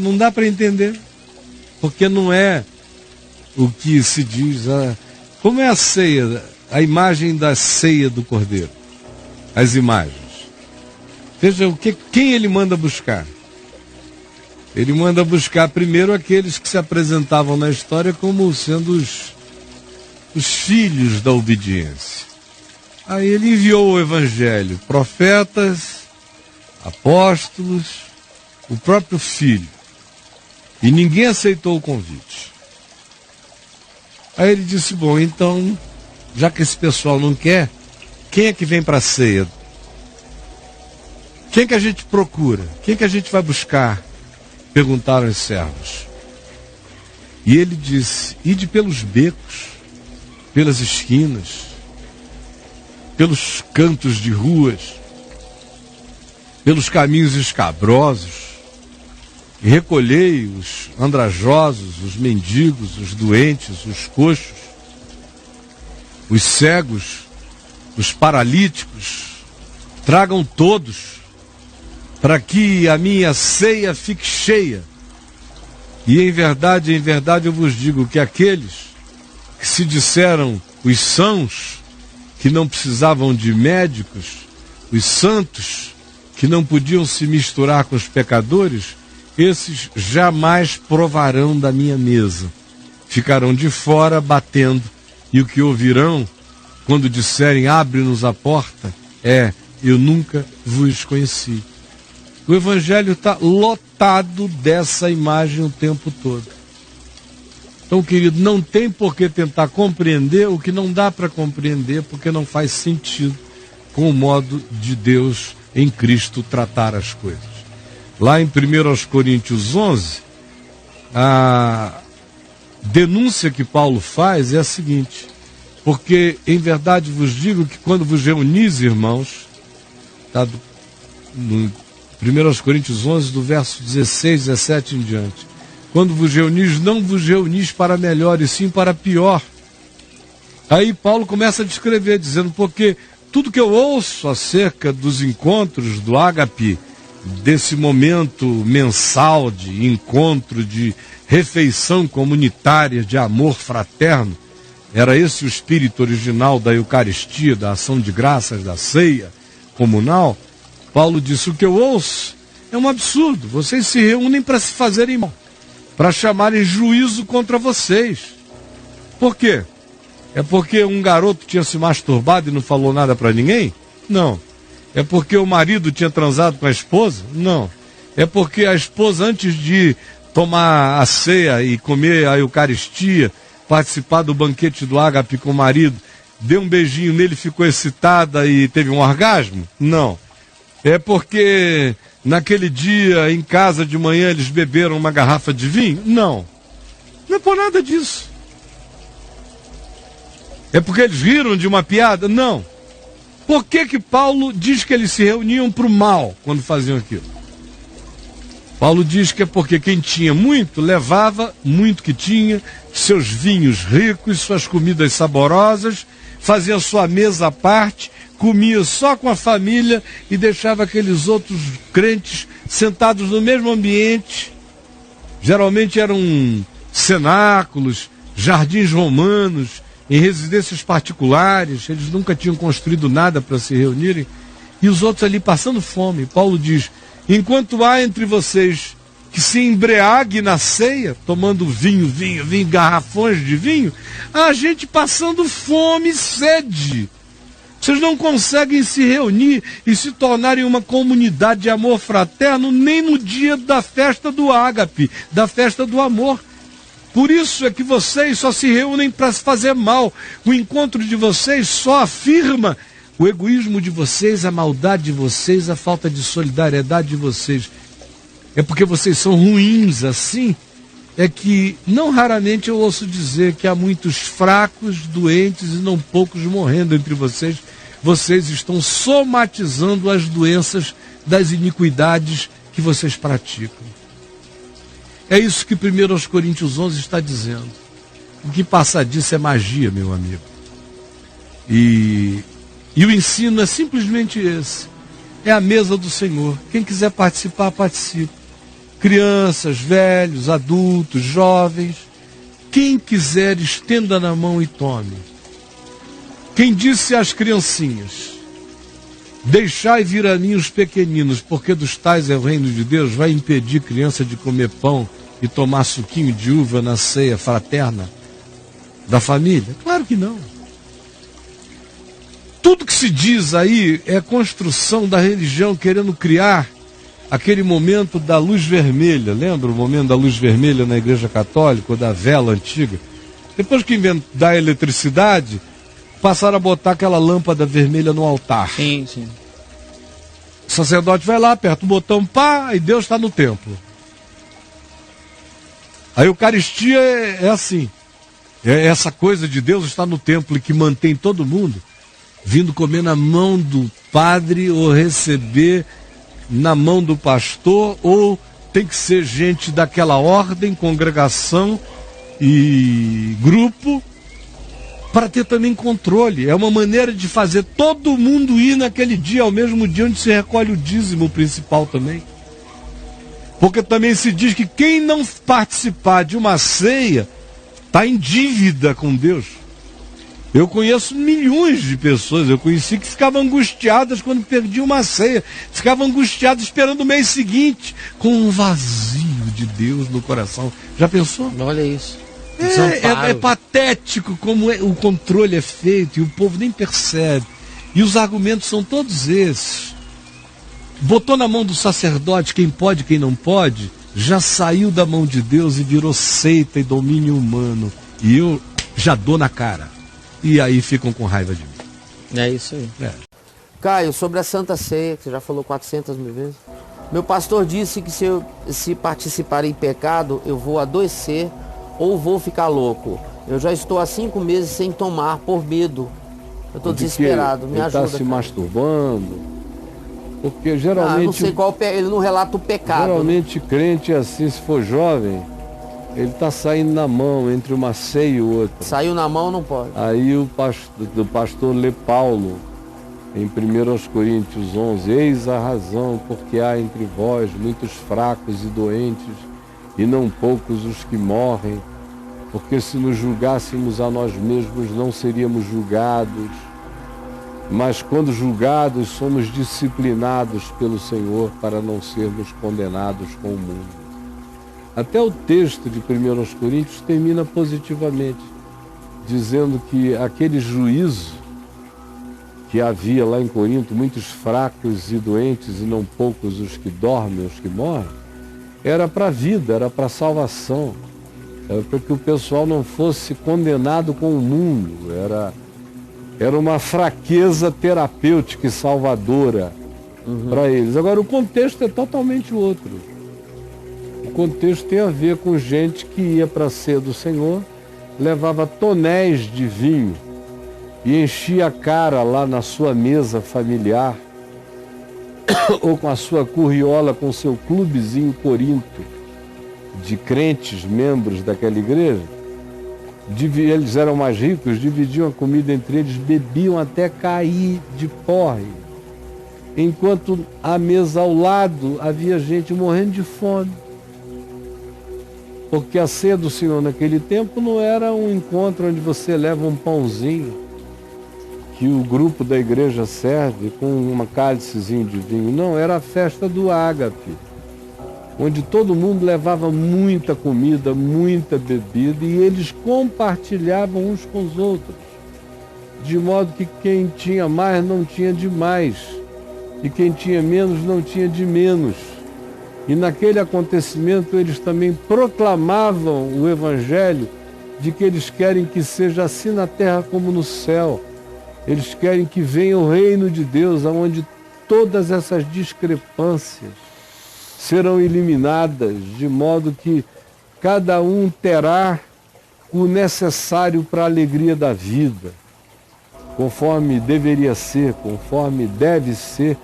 Não dá para entender, porque não é o que se diz. Como é a ceia, a imagem da ceia do Cordeiro? As imagens. Veja quem ele manda buscar. Ele manda buscar primeiro aqueles que se apresentavam na história como sendo os filhos da obediência. Aí ele enviou o evangelho, profetas, apóstolos, o próprio filho. E ninguém aceitou o convite. Aí ele disse, bom, então, já que esse pessoal não quer, quem é que vem para a ceia? Quem que a gente procura? Quem que a gente vai buscar? Perguntaram os servos. E ele disse, ide pelos becos, pelas esquinas, pelos cantos de ruas, pelos caminhos escabrosos, e recolhei os andrajosos, os mendigos, os doentes, os coxos, os cegos, os paralíticos, tragam todos, para que a minha ceia fique cheia. E em verdade eu vos digo que aqueles que se disseram os sãos, que não precisavam de médicos, os santos, que não podiam se misturar com os pecadores, esses jamais provarão da minha mesa. Ficarão de fora batendo, e o que ouvirão, quando disserem, abre-nos a porta, eu nunca vos conheci. O Evangelho está lotado dessa imagem o tempo todo. Então, querido, não tem por que tentar compreender o que não dá para compreender, porque não faz sentido com o modo de Deus em Cristo tratar as coisas. Lá em 1 Coríntios 11, a denúncia que Paulo faz é a seguinte, porque em verdade vos digo que quando vos reunis, irmãos, está no 1 Coríntios 11, do verso 16, 17 em diante. Quando vos reunis, não vos reunis para melhor, e sim para pior. Aí Paulo começa a descrever, dizendo, porque tudo que eu ouço acerca dos encontros do ágape, desse momento mensal de encontro, de refeição comunitária, de amor fraterno, era esse o espírito original da Eucaristia, da ação de graças, da ceia comunal. Paulo disse, o que eu ouço é um absurdo. Vocês se reúnem para se fazerem mal, para chamarem juízo contra vocês. Por quê? É porque um garoto tinha se masturbado e não falou nada para ninguém? Não. É porque o marido tinha transado com a esposa? Não. É porque a esposa, antes de tomar a ceia e comer a Eucaristia, participar do banquete do ágape com o marido, deu um beijinho nele, ficou excitada e teve um orgasmo? Não. É porque naquele dia, em casa de manhã, eles beberam uma garrafa de vinho? Não. Não é por nada disso. É porque eles riram de uma piada? Não. Por que Paulo diz que eles se reuniam para o mal quando faziam aquilo? Paulo diz que é porque quem tinha muito, levava muito que tinha, seus vinhos ricos, suas comidas saborosas, fazia sua mesa à parte, comia só com a família e deixava aqueles outros crentes sentados no mesmo ambiente. Geralmente eram cenáculos, jardins romanos, em residências particulares, eles nunca tinham construído nada para se reunirem, e os outros ali passando fome. Paulo diz, enquanto há entre vocês que se embriague na ceia, tomando vinho, garrafões de vinho, há gente passando fome e sede. Vocês não conseguem se reunir e se tornarem uma comunidade de amor fraterno nem no dia da festa do ágape, da festa do amor. Por isso é que vocês só se reúnem para se fazer mal. O encontro de vocês só afirma o egoísmo de vocês, a maldade de vocês, a falta de solidariedade de vocês. É porque vocês são ruins assim, é que não raramente eu ouço dizer que há muitos fracos, doentes e não poucos morrendo entre vocês. Vocês estão somatizando as doenças das iniquidades que vocês praticam. É isso que 1 Coríntios 11 está dizendo. O que passa disso é magia, meu amigo. E o ensino é simplesmente esse. É a mesa do Senhor. Quem quiser participar, participe. crianças, velhos, adultos, jovens. Quem quiser, estenda na mão e tome. Quem disse às criancinhas: deixai vir a mim os pequeninos, porque dos tais é o reino de Deus, vai impedir criança de comer pão e tomar suquinho de uva na ceia fraterna da família? Claro que não. Tudo que se diz aí é construção da religião querendo criar aquele momento da luz vermelha. Lembra o momento da luz vermelha na Igreja Católica, ou da vela antiga? Depois que inventaram a eletricidade, passaram a botar aquela lâmpada vermelha no altar. Sim, sim. O sacerdote vai lá, aperta o botão, pá, e Deus está no templo. A Eucaristia é assim. É essa coisa de Deus estar no templo e que mantém todo mundo vindo comer na mão do padre ou receber na mão do pastor, ou tem que ser gente daquela ordem, congregação e grupo, para ter também controle. É uma maneira de fazer todo mundo ir naquele dia, ao mesmo dia onde se recolhe o dízimo principal também. Porque também se diz que quem não participar de uma ceia está em dívida com Deus. Eu conheço milhões de pessoas, eu conheci que ficavam angustiadas quando perdiam uma ceia, ficavam angustiadas esperando o mês seguinte, com um vazio de Deus no coração. Já pensou? Olha isso. É patético como o controle é feito e o povo nem percebe. E os argumentos são todos esses. Botou na mão do sacerdote quem pode, quem não pode, já saiu da mão de Deus e virou seita e domínio humano. E eu já dou na cara. E aí ficam com raiva de mim. É isso aí. Caio, sobre a Santa Ceia, que você já falou 400 mil vezes. Meu pastor disse que se participar em pecado, eu vou adoecer ou vou ficar louco. Eu já estou há 5 meses sem tomar por medo. Eu estou desesperado, me ajuda. Ele está se masturbando. Porque geralmente... não sei qual, ele não relata o pecado. Geralmente crente é assim, se for jovem, ele está saindo na mão entre uma ceia e outra. Saiu na mão, não pode. Aí o pastor lê Paulo, em 1 Coríntios 11, eis a razão porque há entre vós muitos fracos e doentes, e não poucos os que morrem, porque se nos julgássemos a nós mesmos não seríamos julgados, mas quando julgados somos disciplinados pelo Senhor para não sermos condenados com o mundo. Até o texto de 1 Coríntios termina positivamente, dizendo que aquele juízo que havia lá em Corinto, muitos fracos e doentes e não poucos os que dormem, os que morrem, era para a vida, era para a salvação, era para que o pessoal não fosse condenado com o mundo, era uma fraqueza terapêutica e salvadora para eles. Agora, o contexto é totalmente outro. O contexto tem a ver com gente que ia para a ceia do Senhor, levava tonéis de vinho e enchia a cara lá na sua mesa familiar ou com a sua curriola, com seu clubezinho Corinto de crentes, membros daquela igreja. Eles eram mais ricos, dividiam a comida entre eles, bebiam até cair de porre. Enquanto à mesa ao lado havia gente morrendo de fome. Porque a ceia do Senhor naquele tempo não era um encontro onde você leva um pãozinho que o grupo da igreja serve com uma cálicezinho de vinho. Não, era a festa do ágape, onde todo mundo levava muita comida, muita bebida, e eles compartilhavam uns com os outros, de modo que quem tinha mais não tinha de mais, e quem tinha menos não tinha de menos. E naquele acontecimento eles também proclamavam o evangelho de que eles querem que seja assim na terra como no céu. Eles querem que venha o reino de Deus, onde todas essas discrepâncias serão eliminadas, de modo que cada um terá o necessário para a alegria da vida, conforme deveria ser, conforme deve ser,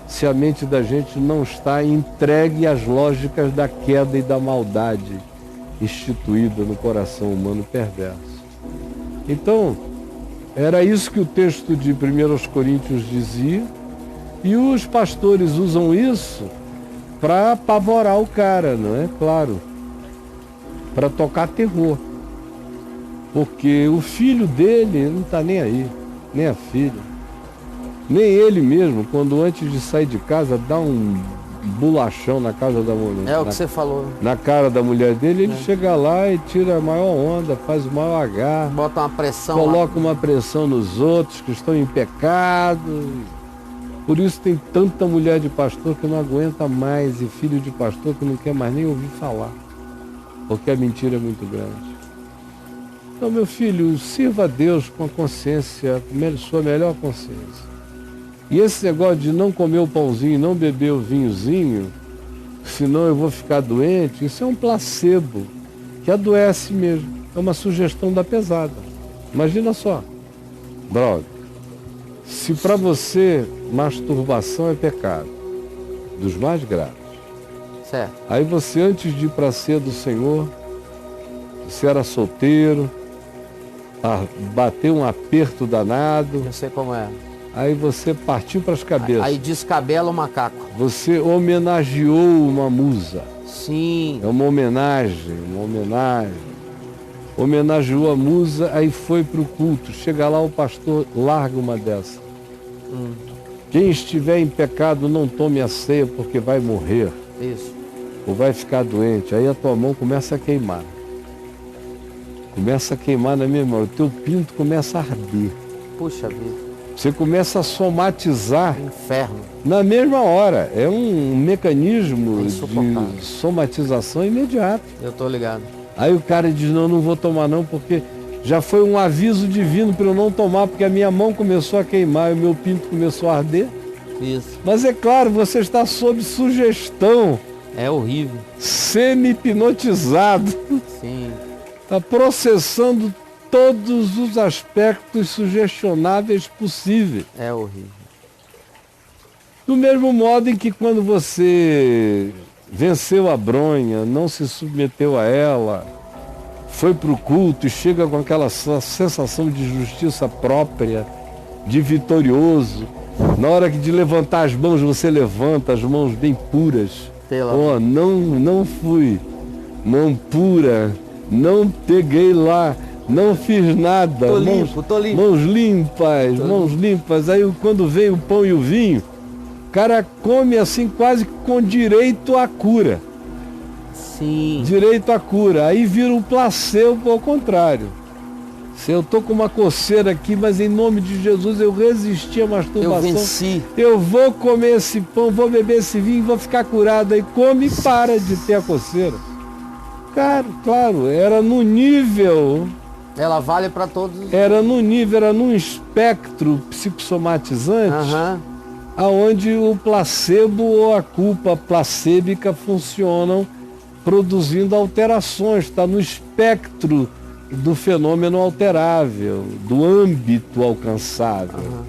se a mente da gente não está entregue às lógicas da queda e da maldade instituída no coração humano perverso. Então, era isso que o texto de 1 Coríntios dizia, e os pastores usam isso para apavorar o cara, não é? Claro. Para tocar terror. Porque o filho dele não está nem aí, nem a filha. Nem ele mesmo, quando antes de sair de casa, dá um bolachão na casa da mulher. É o que você falou. Na cara da mulher dele, ele chega lá e tira a maior onda, faz o maior agarro. Bota uma pressão Coloca lá. uma pressão nos outros que estão em pecado. Por isso tem tanta mulher de pastor que não aguenta mais e filho de pastor que não quer mais nem ouvir falar. Porque a mentira é muito grande. Então, meu filho, sirva a Deus com a consciência, sua melhor consciência. E esse negócio de não comer o pãozinho, não beber o vinhozinho, senão eu vou ficar doente, isso é um placebo, que adoece mesmo. É uma sugestão da pesada. Imagina só, brother, se para você masturbação é pecado, dos mais graves, Certo. aí você, antes de ir para a ceia do Senhor, você era solteiro, bateu um aperto danado, Eu sei como é. aí você partiu para as cabeças. Aí descabela o macaco. Você homenageou uma musa. Sim. É uma homenagem. Homenageou a musa, aí foi para o culto. Chega lá, o pastor larga uma dessa. Quem estiver em pecado não tome a ceia porque vai morrer. Isso. Ou vai ficar doente. Aí a tua mão começa a queimar. Começa a queimar na mesma hora. O teu pinto começa a arder. Puxa vida. Você começa a somatizar Inferno. na mesma hora. É um mecanismo insuportável. de somatização imediata. Eu tô ligado. Aí o cara diz, não vou tomar não, porque já foi um aviso divino para eu não tomar, porque a minha mão começou a queimar e o meu pinto começou a arder. Isso. Mas é claro, você está sob sugestão, É horrível. semi-hipnotizado, Sim. está processando todos os aspectos sugestionáveis possíveis. É horrível. Do mesmo modo em que quando você venceu a bronha, não se submeteu a ela, foi para o culto e chega com aquela sensação de justiça própria, de vitorioso. Na hora de levantar as mãos, você levanta as mãos bem puras. Pela... Não fui, não pura, não peguei lá, não fiz nada. Tô limpo, tô limpo. Mãos limpas. Aí quando vem o pão e o vinho, o cara come assim quase com direito à cura. Sim. Direito à cura. Aí vira um placebo ao contrário. Se eu tô com uma coceira aqui, mas em nome de Jesus eu resisti à masturbação. Eu venci. Eu vou comer esse pão, vou beber esse vinho, vou ficar curado. Aí come e para de ter a coceira. Cara, claro, era no nível... Ela vale para todos. Era num espectro psicossomatizante, aonde o placebo ou a culpa placêbica funcionam produzindo alterações, está no espectro do fenômeno alterável, do âmbito alcançável,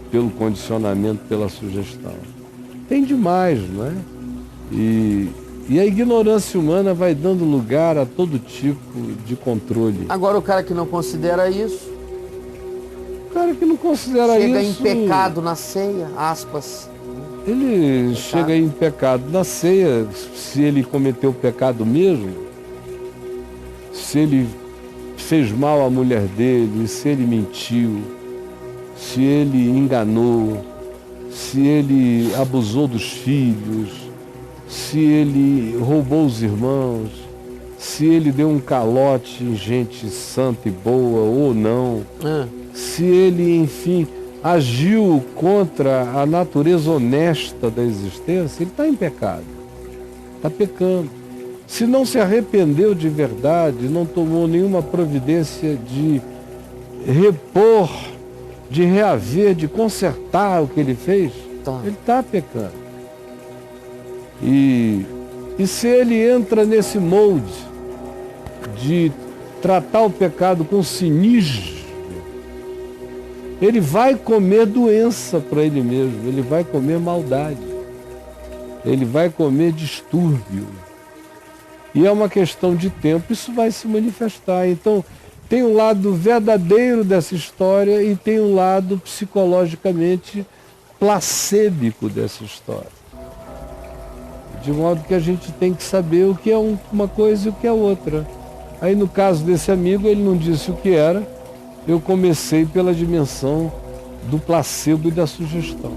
pelo condicionamento, pela sugestão. Tem demais, não é? E a ignorância humana vai dando lugar a todo tipo de controle. Agora o cara que não considera isso, O cara que não considera chega isso... em pecado na ceia, aspas. Ele chega em pecado na ceia, se ele cometeu pecado mesmo, se ele fez mal à mulher dele, se ele mentiu, se ele enganou, se ele abusou dos filhos, se ele roubou os irmãos, se ele deu um calote em gente santa e boa ou não, se ele, enfim, agiu contra a natureza honesta da existência, ele está em pecado, está pecando. Se não se arrependeu de verdade, não tomou nenhuma providência de repor, de reaver, de consertar o que ele fez, ele está pecando. E se ele entra nesse molde de tratar o pecado com cinismo, ele vai comer doença para ele mesmo, ele vai comer maldade, ele vai comer distúrbio. E é uma questão de tempo, isso vai se manifestar. Então, tem um lado verdadeiro dessa história e tem um lado psicologicamente placêbico dessa história. De modo que a gente tem que saber o que é uma coisa e o que é outra. Aí no caso desse amigo, ele não disse o que era, eu comecei pela dimensão do placebo e da sugestão.